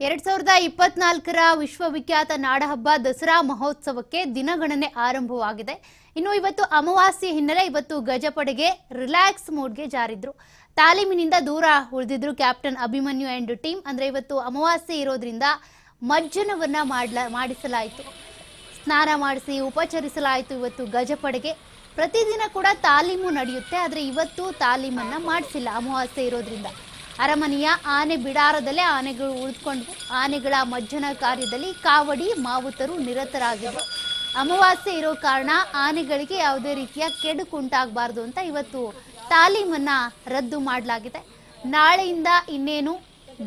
2024ರ ವಿಶ್ವವಿಖ್ಯಾತ ನಾಡಹಬ್ಬ ದಸರಾ ಮಹೋತ್ಸವಕ್ಕೆ ದಿನಗಣನೆ ಆರಂಭವಾಗಿದೆ. ಇನ್ನು ಇವತ್ತು ಅಮಾವಾಸ್ಯೆ ಹಿನ್ನೆಲೆ ಇವತ್ತು ಗಜಪಡೆಗೆ ರಿಲ್ಯಾಕ್ಸ್ ಮೋಡ್ಗೆ ಜಾರಿದ್ರು. ತಾಲೀಮಿನಿಂದ ದೂರ ಉಳಿದಿದ್ರು ಕ್ಯಾಪ್ಟನ್ ಅಭಿಮನ್ಯು ಅಂಡ್ ಟೀಮ್. ಅಂದ್ರೆ ಇವತ್ತು ಅಮಾವಾಸ್ಯೆ ಇರೋದ್ರಿಂದ ಮಜ್ಜನವನ್ನ ಮಾಡಿಸಲಾಯಿತು, ಸ್ನಾನ ಮಾಡಿಸಿ ಉಪಚರಿಸಲಾಯಿತು. ಇವತ್ತು ಗಜಪಡೆಗೆ ಪ್ರತಿದಿನ ಕೂಡ ತಾಲೀಮು ನಡೆಯುತ್ತೆ, ಆದರೆ ಇವತ್ತು ತಾಲೀಮನ್ನ ಮಾಡಿಸಿಲ್ಲ ಅಮಾವಾಸ್ಯೆ ಇರೋದ್ರಿಂದ. ಅರಮನೆಯ ಆನೆ ಬಿಡಾರದಲ್ಲೇ ಆನೆಗಳು ಉಳಿದುಕೊಂಡು ಆನೆಗಳ ಮಜ್ಜನ ಕಾರ್ಯದಲ್ಲಿ ಕಾವಡಿ ಮಾವುತರು ನಿರತರಾಗಿದ್ದರು. ಅಮಾವಾಸ್ಯೆ ಇರೋ ಕಾರಣ ಆನೆಗಳಿಗೆ ಯಾವುದೇ ರೀತಿಯ ಕೆಡುಕುಂಟಾಗಬಾರ್ದು ಅಂತ ಇವತ್ತು ತಾಲೀಮನ್ನ ರದ್ದು ಮಾಡಲಾಗಿದೆ. ನಾಳೆಯಿಂದ ಇನ್ನೇನು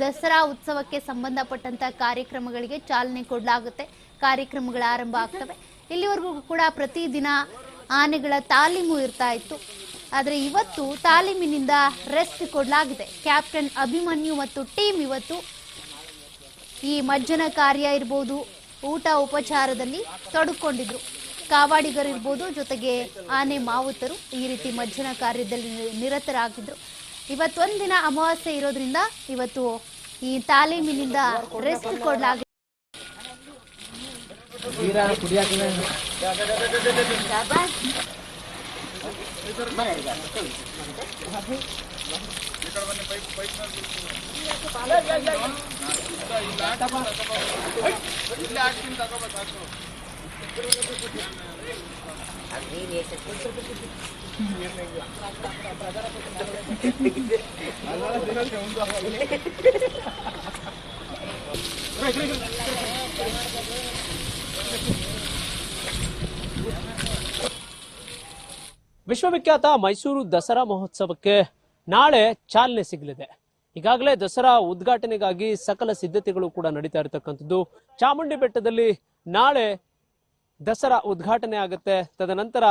ದಸರಾ ಉತ್ಸವಕ್ಕೆ ಸಂಬಂಧಪಟ್ಟಂತ ಕಾರ್ಯಕ್ರಮಗಳಿಗೆ ಚಾಲನೆ ಕೊಡಲಾಗುತ್ತೆ. ಕಾರ್ಯಕ್ರಮಗಳ ಆರಂಭ ಆಗ್ತವೆ. ಇಲ್ಲಿವರೆಗೂ ಕೂಡ ಪ್ರತಿದಿನ ಆನೆಗಳ ತಾಲೀಮು ಇರ್ತಾ ಇತ್ತು, ಆದರೆ ಇವತ್ತು ತಾಲೀಮಿನಿಂದ ರೆಸ್ಟ್ ಕೊಡಲಾಗಿದೆ. ಕ್ಯಾಪ್ಟನ್ ಅಭಿಮನ್ಯು ಮತ್ತು ಟೀಮ್ ಇವತ್ತು ಈ ಮಜ್ಜನ ಕಾರ್ಯ ಇರ್ಬೋದು, ಊಟ ಉಪಚಾರದಲ್ಲಿ ತೊಡಕೊಂಡಿದ್ರು. ಕಾವಾಡಿಗರಿರ್ಬೋದು, ಜೊತೆಗೆ ಆನೆ ಮಾವುತರು ಈ ರೀತಿ ಮಜ್ಜನ ಕಾರ್ಯದಲ್ಲಿ ನಿರತರಾಗಿದ್ರು. ಇವತ್ತೊಂದಿನ ಅಮಾವಾಸ್ಯೆ ಇರೋದ್ರಿಂದ ಇವತ್ತು ಈ ತಾಲೀಮಿನಿಂದ ರೆಸ್ಟ್ ಕೊಡಲಾಗಿದೆ. ವಿಶ್ವವಿಖ್ಯಾತ ಮೈಸೂರು ದಸರಾ ಮಹೋತ್ಸವಕ್ಕೆ ನಾಳೆ ಚಾಲನೆ ಸಿಗಲಿದೆ. ಈಗಾಗಲೇ ದಸರಾ ಉದ್ಘಾಟನೆಗಾಗಿ ಸಕಲ ಸಿದ್ಧತೆಗಳು ಕೂಡ ನಡೀತಾ ಇರತಕ್ಕಂಥದ್ದು. ಚಾಮುಂಡಿ ಬೆಟ್ಟದಲ್ಲಿ ನಾಳೆ ದಸರಾ ಉದ್ಘಾಟನೆ ಆಗುತ್ತೆ. ತದನಂತರ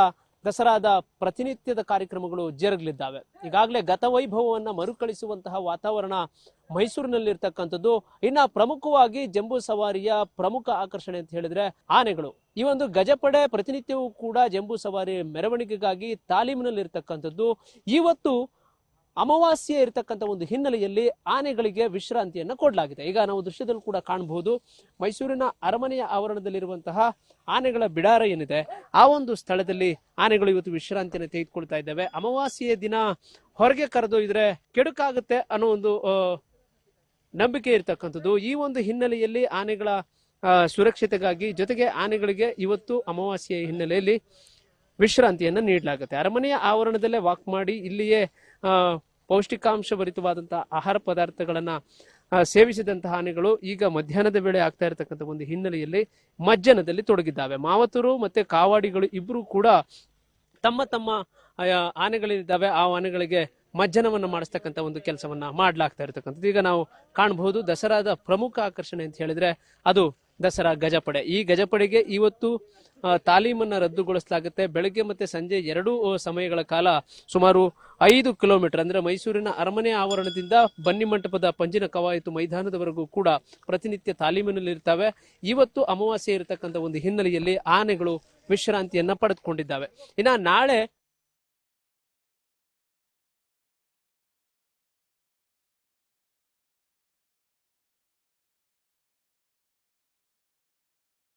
ದಸರಾದ ಪ್ರತಿನಿತ್ಯದ ಕಾರ್ಯಕ್ರಮಗಳು ಜರುಗಲಿದ್ದಾವೆ. ಈಗಾಗಲೇ ಗತವೈಭವವನ್ನ ಮರುಕಳಿಸುವಂತಹ ವಾತಾವರಣ ಮೈಸೂರಿನಲ್ಲಿರ್ತಕ್ಕಂಥದ್ದು. ಇನ್ನ ಪ್ರಮುಖವಾಗಿ ಜಂಬೂ ಸವಾರಿಯ ಪ್ರಮುಖ ಆಕರ್ಷಣೆ ಅಂತ ಹೇಳಿದ್ರೆ ಆನೆಗಳು. ಈ ಒಂದು ಗಜಪಡೆ ಪ್ರತಿನಿತ್ಯವೂ ಕೂಡ ಜಂಬೂ ಸವಾರಿ ಮೆರವಣಿಗೆಗಾಗಿ ತಾಲೀಮಿನಲ್ಲಿರ್ತಕ್ಕಂಥದ್ದು. ಇವತ್ತು ಅಮಾವಾಸ್ಯೆ ಇರತಕ್ಕಂಥ ಒಂದು ಹಿನ್ನೆಲೆಯಲ್ಲಿ ಆನೆಗಳಿಗೆ ವಿಶ್ರಾಂತಿಯನ್ನ ಕೊಡಲಾಗಿದೆ. ಈಗ ನಾವು ದೃಶ್ಯದಲ್ಲಿ ಕೂಡ ಕಾಣಬಹುದು, ಮೈಸೂರಿನ ಅರಮನೆಯ ಆವರಣದಲ್ಲಿರುವಂತಹ ಆನೆಗಳ ಬಿಡಾರ ಏನಿದೆ ಆ ಒಂದು ಸ್ಥಳದಲ್ಲಿ ಆನೆಗಳು ಇವತ್ತು ವಿಶ್ರಾಂತಿಯನ್ನು ತೆಗೆದುಕೊಳ್ತಾ ಇದ್ದಾವೆ. ಅಮಾವಾಸ್ಯೆಯ ದಿನ ಹೊರಗೆ ಕರೆದೊಯ್ದ್ರೆ ಕೆಡುಕಾಗುತ್ತೆ ಅನ್ನೋ ಒಂದು ನಂಬಿಕೆ ಇರತಕ್ಕಂಥದ್ದು. ಈ ಒಂದು ಹಿನ್ನೆಲೆಯಲ್ಲಿ ಆನೆಗಳ ಸುರಕ್ಷತೆಗಾಗಿ, ಜೊತೆಗೆ ಆನೆಗಳಿಗೆ ಇವತ್ತು ಅಮಾವಾಸ್ಯೆಯ ಹಿನ್ನೆಲೆಯಲ್ಲಿ ವಿಶ್ರಾಂತಿಯನ್ನ ನೀಡಲಾಗುತ್ತೆ. ಅರಮನೆಯ ಆವರಣದಲ್ಲೇ ವಾಕ್ ಮಾಡಿ ಇಲ್ಲಿಯೇ ಪೌಷ್ಟಿಕಾಂಶ ಭರಿತವಾದಂತಹ ಆಹಾರ ಪದಾರ್ಥಗಳನ್ನ ಸೇವಿಸಿದಂತಹ ಆನೆಗಳು ಈಗ ಮಧ್ಯಾಹ್ನದ ವೇಳೆ ಆಗ್ತಾ ಇರತಕ್ಕಂಥ ಒಂದು ಹಿನ್ನೆಲೆಯಲ್ಲಿ ಮಜ್ಜನದಲ್ಲಿ ತೊಡಗಿದ್ದಾವೆ. ಮಾವತರು ಮತ್ತೆ ಕಾವಾಡಿಗಳು ಇಬ್ರು ಕೂಡ ತಮ್ಮ ತಮ್ಮ ಆನೆಗಳಿದ್ದಾವೆ, ಆ ಆನೆಗಳಿಗೆ ಮಜ್ಜನವನ್ನ ಮಾಡಿಸ್ತಕ್ಕಂಥ ಒಂದು ಕೆಲಸವನ್ನ ಮಾಡ್ಲಾಗ್ತಾ ಇರತಕ್ಕಂಥದ್ದು. ಈಗ ನಾವು ಕಾಣಬಹುದು, ದಸರಾದ ಪ್ರಮುಖ ಆಕರ್ಷಣೆ ಅಂತ ಹೇಳಿದ್ರೆ ಅದು ದಸರಾ ಗಜಪಡೆ. ಈ ಗಜಪಡೆಗೆ ಇವತ್ತು ತಾಲೀಮನ್ನ ರದ್ದುಗೊಳಿಸಲಾಗುತ್ತೆ. ಬೆಳಗ್ಗೆ ಮತ್ತೆ ಸಂಜೆ ಎರಡೂ ಸಮಯಗಳ ಕಾಲ ಸುಮಾರು 5 ಕಿಲೋಮೀಟರ್ ಅಂದ್ರೆ ಮೈಸೂರಿನ ಅರಮನೆ ಆವರಣದಿಂದ ಬನ್ನಿಮಂಟಪದ ಪಂಜಿನ ಕವಾಯತು ಮೈದಾನದವರೆಗೂ ಕೂಡ ಪ್ರತಿನಿತ್ಯ ತಾಲೀಮಿನಲ್ಲಿ ಇರ್ತವೆ. ಇವತ್ತು ಅಮಾವಾಸ್ಯೆ ಇರತಕ್ಕಂಥ ಒಂದು ಹಿನ್ನೆಲೆಯಲ್ಲಿ ಆನೆಗಳು ವಿಶ್ರಾಂತಿಯನ್ನ ಪಡೆದುಕೊಂಡಿದ್ದಾವೆ. ಇನ್ನ ನಾಳೆ